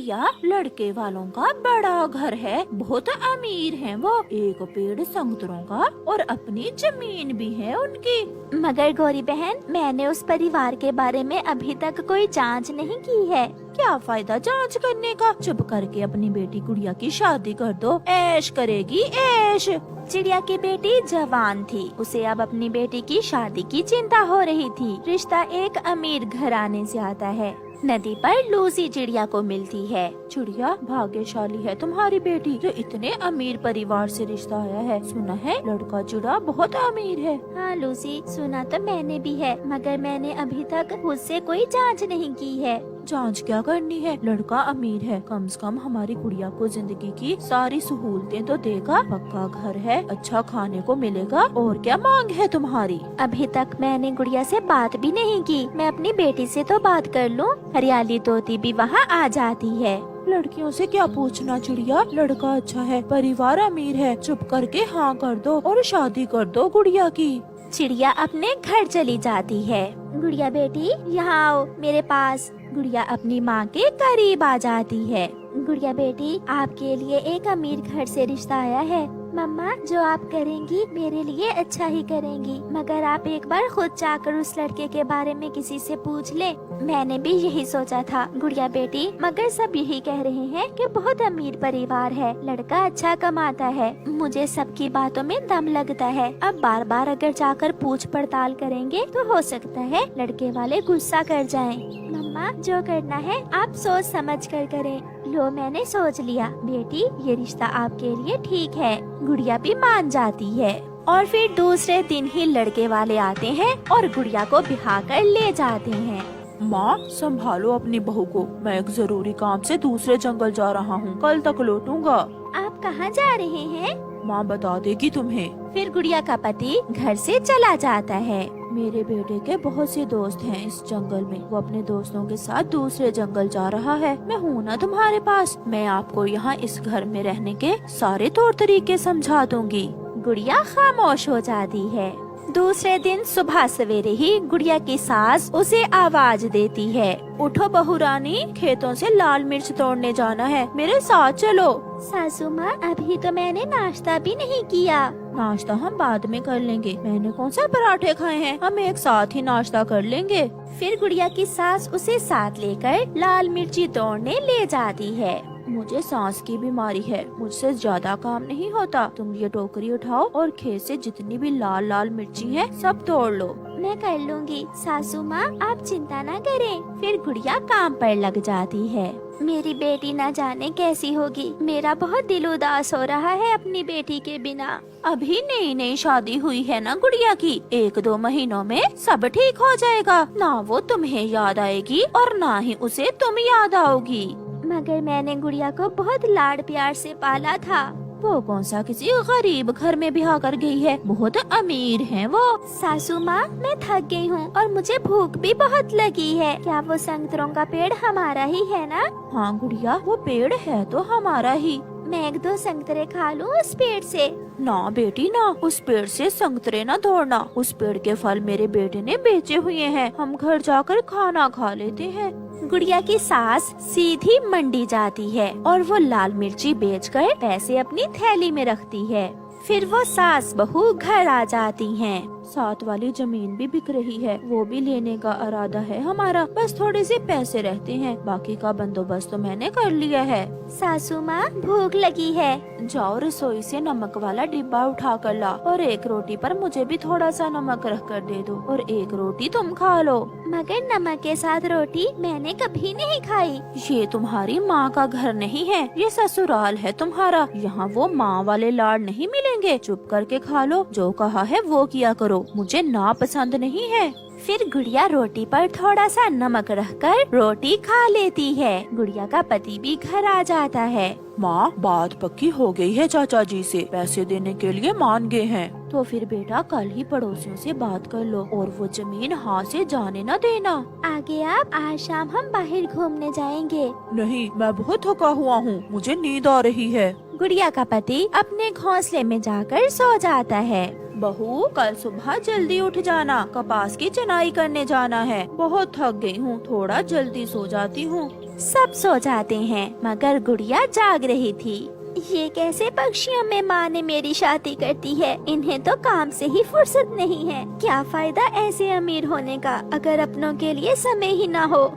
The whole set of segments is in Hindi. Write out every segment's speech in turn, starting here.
गुड़िया, लड़के वालों का बड़ा घर है, बहुत अमीर हैं वो। एक पेड़ संतरों का और अपनी जमीन भी है उनकी। मगर गौरी बहन, मैंने उस परिवार के बारे में अभी तक कोई जांच नहीं की है। क्या फायदा जांच करने का, चुप करके अपनी बेटी गुड़िया की शादी कर दो, ऐश करेगी ऐश। चिड़िया की बेटी जवान थी, उसे अब अपनी बेटी की शादी की चिंता हो रही थी। रिश्ता एक अमीर घराने से आता है। नदी पर लूसी चिड़िया को मिलती है। चिड़िया, भाग्यशाली है तुम्हारी बेटी जो इतने अमीर परिवार से रिश्ता आया है। सुना है लड़का चिड़ा बहुत अमीर है। हाँ लूसी, सुना तो मैंने भी है, मगर मैंने अभी तक उससे कोई जांच नहीं की है। जांच क्या करनी है, लड़का अमीर है, कम से कम हमारी गुड़िया को जिंदगी की सारी सहूलतें तो देगा। पक्का घर है, अच्छा खाने को मिलेगा, और क्या मांग है तुम्हारी। अभी तक मैंने गुड़िया से बात भी नहीं की। मैं अपनी बेटी से तो बात कर लूं। हरियाली तोती भी वहाँ आ जाती है। लड़कियों से क्या पूछना चिड़िया, लड़का अच्छा है, परिवार अमीर है, चुप करके हाँ कर दो और शादी कर दो गुड़िया की। चिड़िया अपने घर चली जाती है। गुड़िया बेटी, यहाँ आओ मेरे पास। गुड़िया अपनी माँ के करीब आ जाती है। गुड़िया बेटी, आपके लिए एक अमीर घर से रिश्ता आया है। मम्मा, जो आप करेंगी मेरे लिए अच्छा ही करेंगी, मगर आप एक बार खुद जाकर उस लड़के के बारे में किसी से पूछ ले। मैंने भी यही सोचा था गुड़िया बेटी, मगर सब यही कह रहे हैं कि बहुत अमीर परिवार है, लड़का अच्छा कमाता है। मुझे सबकी बातों में दम लगता है। अब बार बार अगर जाकर पूछ पड़ताल करेंगे तो हो सकता है लड़के वाले गुस्सा कर जाएं। मम्मा, जो करना है आप सोच समझ कर करें। लो, मैंने सोच लिया बेटी, ये रिश्ता आपके लिए ठीक है। गुड़िया भी मान जाती है और फिर दूसरे दिन ही लड़के वाले आते हैं और गुड़िया को बिठा कर ले जाते हैं। माँ, संभालो अपनी बहू को, मैं एक जरूरी काम से दूसरे जंगल जा रहा हूँ, कल तक लौटूंगा। आप कहाँ जा रहे हैं? माँ बता देगी तुम्हें। फिर गुड़िया का पति घर से चला जाता है। मेरे बेटे के बहुत से दोस्त हैं इस जंगल में, वो अपने दोस्तों के साथ दूसरे जंगल जा रहा है। मैं हूँ ना तुम्हारे पास, मैं आपको यहाँ इस घर में रहने के सारे तौर तरीके समझा दूंगी। गुड़िया खामोश हो जाती है। दूसरे दिन सुबह सवेरे ही गुड़िया की सास उसे आवाज देती है, उठो बहू रानी, खेतों से लाल मिर्च तोड़ने जाना है, मेरे साथ चलो। सासू माँ, अभी तो मैंने नाश्ता भी नहीं किया। नाश्ता हम बाद में कर लेंगे, मैंने कौन सा पराठे खाए हैं, हम एक साथ ही नाश्ता कर लेंगे। फिर गुड़िया की सास उसे साथ लेकर लाल मिर्ची तोड़ने ले जाती है। मुझे सांस की बीमारी है, मुझसे ज्यादा काम नहीं होता, तुम ये टोकरी उठाओ और खेत से जितनी भी लाल लाल मिर्ची है सब तोड़ लो। मैं कर लूँगी सासू माँ, आप चिंता न करें। फिर गुड़िया काम पर लग जाती है। मेरी बेटी न जाने कैसी होगी, मेरा बहुत दिल उदास हो रहा है अपनी बेटी के बिना। अभी नई नई शादी हुई है ना गुड़िया की, 1-2 महीनों में सब ठीक हो जाएगा, ना वो तुम्हें याद आएगी और ना ही उसे तुम याद आओगी। मगर मैंने गुड़िया को बहुत लाड प्यार से पाला था। वो कौन सा किसी गरीब घर में ब्याह कर गई है, बहुत अमीर हैं वो। सासू माँ, मैं थक गई हूँ और मुझे भूख भी बहुत लगी है। क्या वो संतरों का पेड़ हमारा ही है ना? हाँ गुड़िया, वो पेड़ है तो हमारा ही। मैं 1-2 संतरे खा लूँ उस पेड़ से? ना बेटी ना, उस पेड़ से संतरे ना तोड़ना, उस पेड़ के फल मेरे बेटे ने बेचे हुए हैं, हम घर जाकर खाना खा लेते हैं। गुड़िया की सास सीधी मंडी जाती है और वो लाल मिर्ची बेचकर पैसे अपनी थैली में रखती है। फिर वो सास बहू घर आ जाती हैं। साथ वाली जमीन भी बिक रही है, वो भी लेने का इरादा है हमारा, बस थोड़े से पैसे रहते हैं, बाकी का बंदोबस्त तो मैंने कर लिया है। सासू माँ, भूख लगी है। जाओ रसोई से नमक वाला डिब्बा उठा कर ला और एक रोटी पर मुझे भी थोड़ा सा नमक रख कर दे दो और एक रोटी तुम खा लो। मगर नमक के साथ रोटी मैंने कभी नहीं खाई। ये तुम्हारी माँ का घर नहीं है, ये ससुराल है तुम्हारा, यहाँ वो माँ वाले लाड नहीं मिलेंगे। चुप करके खा लो, जो कहा है वो किया करो, मुझे ना पसंद नहीं है। फिर गुड़िया रोटी पर थोड़ा सा नमक रखकर रोटी खा लेती है। गुड़िया का पति भी घर आ जाता है। माँ, बात पक्की हो गई है चाचा जी से, पैसे देने के लिए मान गए हैं। तो फिर बेटा कल ही पड़ोसियों से बात कर लो और वो जमीन हाथ से जाने न देना। आगे आप, आज शाम हम बाहर घूमने जाएंगे। नहीं, मैं बहुत थका हुआ हूँ, मुझे नींद आ रही है। गुड़िया का पति अपने घोंसले में जाकर सो जाता है। बहू कल सुबह जल्दी उठ जाना, कपास की चनाई करने जाना है। बहुत थक गई हूँ, थोड़ा जल्दी सो जाती हूँ। सब सो जाते हैं मगर गुड़िया जाग रही थी। ये कैसे पक्षियों में माँ ने मेरी शादी कर दी है, इन्हें तो काम से ही फुर्सत नहीं है। क्या फायदा ऐसे अमीर होने का अगर अपनों के लिए समय ही ना हो।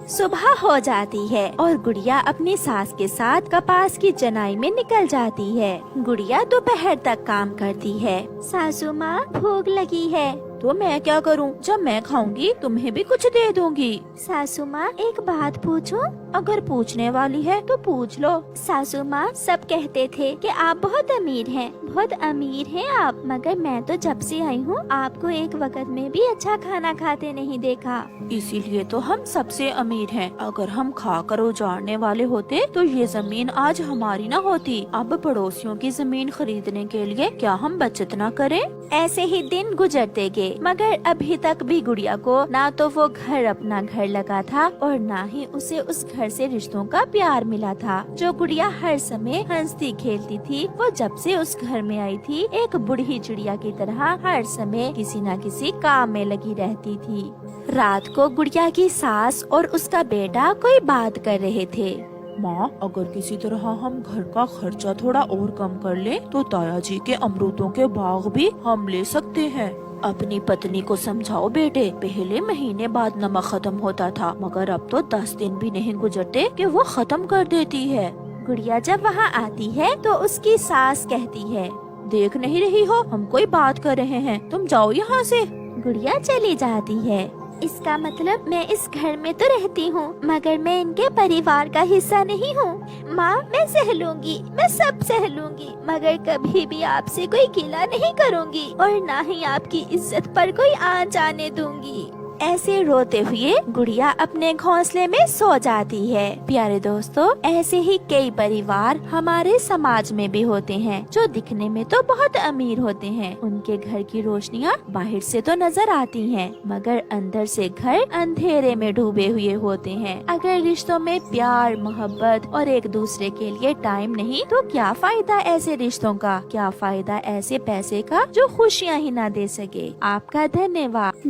सुबह हो जाती है और गुड़िया अपनी सास के साथ कपास की चनाई में निकल जाती है। गुड़िया दोपहर तक काम करती है। सासू माँ भूख लगी है। तो मैं क्या करूँ? जब मैं खाऊंगी तुम्हें भी कुछ दे दूंगी। सासू माँ एक बात पूछूं? अगर पूछने वाली है तो पूछ लो। सासू माँ सब कहते थे कि आप बहुत अमीर हैं, बहुत अमीर हैं आप, मगर मैं तो जब से आई हूँ आपको एक वक्त में भी अच्छा खाना खाते नहीं देखा। इसीलिए तो हम सबसे अमीर हैं। अगर हम खाकर उजाड़ने वाले होते तो ये जमीन आज हमारी न होती। अब पड़ोसियों की जमीन खरीदने के लिए क्या हम बचत न करें? ऐसे ही दिन गुजरते गए मगर अभी तक भी गुड़िया को ना तो वो घर अपना घर लगा था और ना ही उसे उस घर से रिश्तों का प्यार मिला था। जो गुड़िया हर समय हंसती खेलती थी, वो जब से उस घर में आई थी एक बुढ़ी चिड़िया की तरह हर समय किसी न किसी काम में लगी रहती थी। रात को गुड़िया की सास और उसका बेटा कोई बात कर रहे थे। माँ, अगर किसी तरह हम घर का खर्चा थोड़ा और कम कर ले तो ताया जी के अमरूदों के बाग भी हम ले सकते हैं। अपनी पत्नी को समझाओ बेटे, पहले महीने बाद नमक खत्म होता था मगर अब तो 10 दिन भी नहीं गुजरते कि वो खत्म कर देती है। गुड़िया जब वहाँ आती है तो उसकी सास कहती है, देख नहीं रही हो हम कोई बात कर रहे हैं, तुम जाओ यहाँ से। गुड़िया चली जाती है। इसका मतलब मैं इस घर में तो रहती हूँ मगर मैं इनके परिवार का हिस्सा नहीं हूँ। माँ मैं सह लूंगी, मैं सब सह लूंगी मगर कभी भी आपसे कोई गिला नहीं करूँगी और ना ही आपकी इज्जत पर कोई आंच आने दूंगी। ऐसे रोते हुए गुड़िया अपने घोंसले में सो जाती है। प्यारे दोस्तों, ऐसे ही कई परिवार हमारे समाज में भी होते हैं जो दिखने में तो बहुत अमीर होते हैं। उनके घर की रोशनियाँ बाहर से तो नजर आती हैं, मगर अंदर से घर अंधेरे में डूबे हुए होते हैं। अगर रिश्तों में प्यार, मोहब्बत और एक दूसरे के लिए टाइम नहीं तो क्या फायदा ऐसे रिश्तों का? क्या फायदा ऐसे पैसे का जो खुशियाँ ही ना दे सके? आपका धन्यवाद।